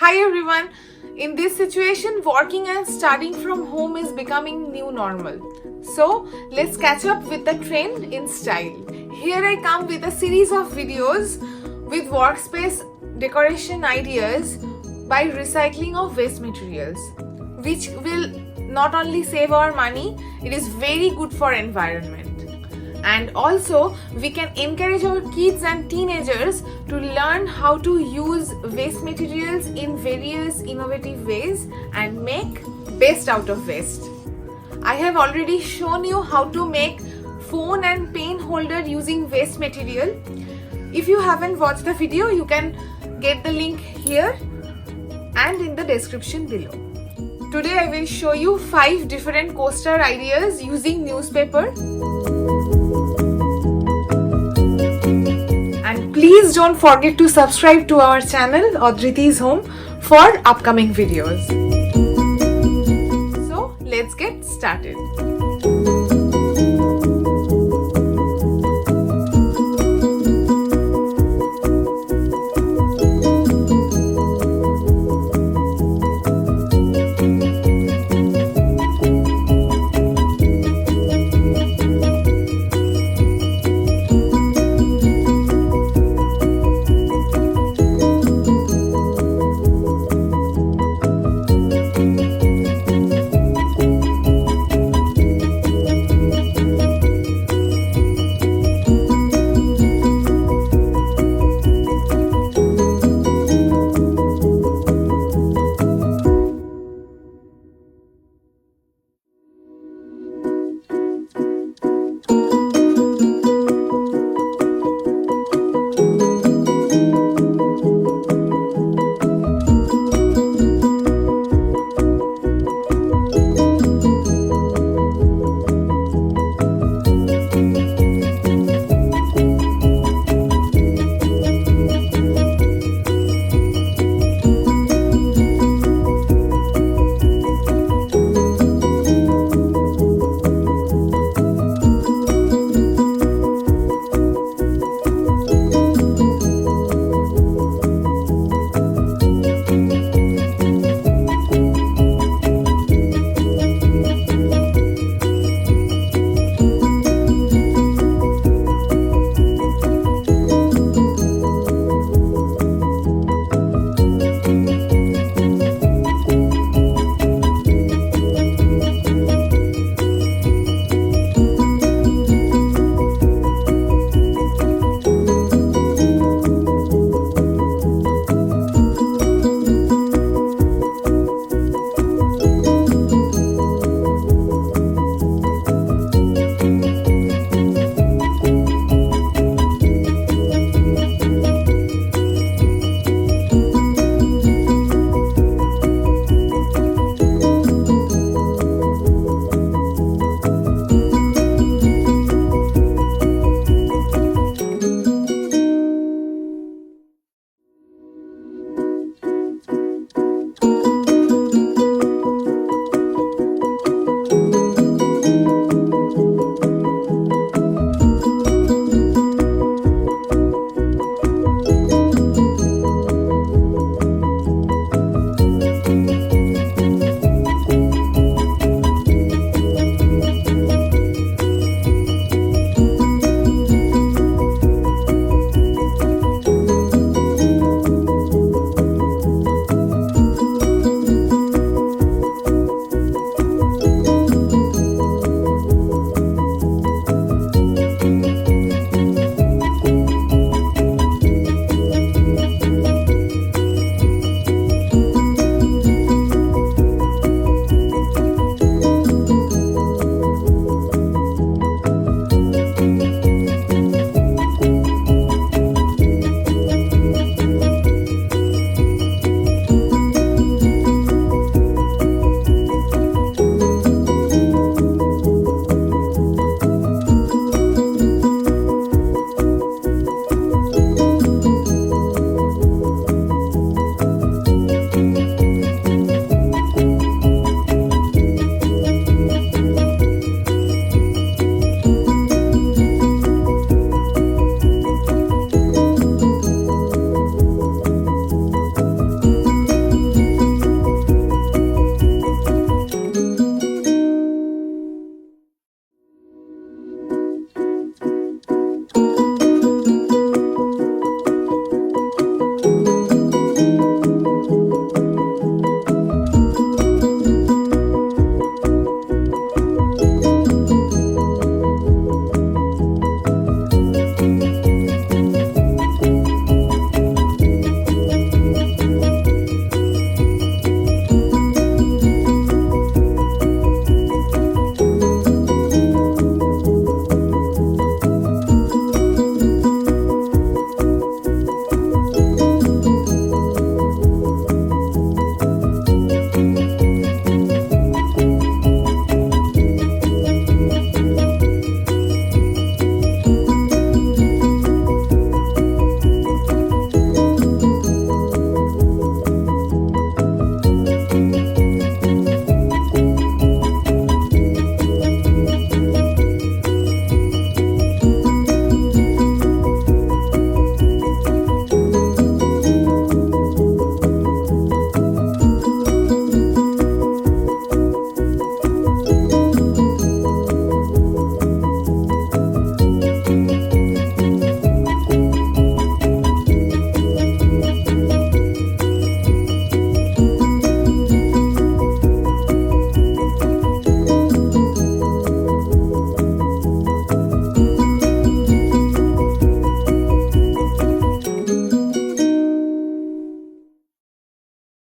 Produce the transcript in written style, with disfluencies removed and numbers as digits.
Hi everyone! In this situation, working and studying from home is becoming new normal. So, let's catch up with the trend in style. Here I come with a series of videos with workspace decoration ideas by recycling of waste materials, which will not only save our money, it is very good for environment. And also, we can encourage our kids and teenagers to learn how to use waste materials in various innovative ways and make best out of waste. I have already shown you how to make phone and pen holder using waste material. If you haven't watched the video, you can get the link here and in the description below. Today I will show you 5 different coaster ideas using newspaper. And please don't forget to subscribe to our channel Adriti's Home for upcoming videos. So let's get started.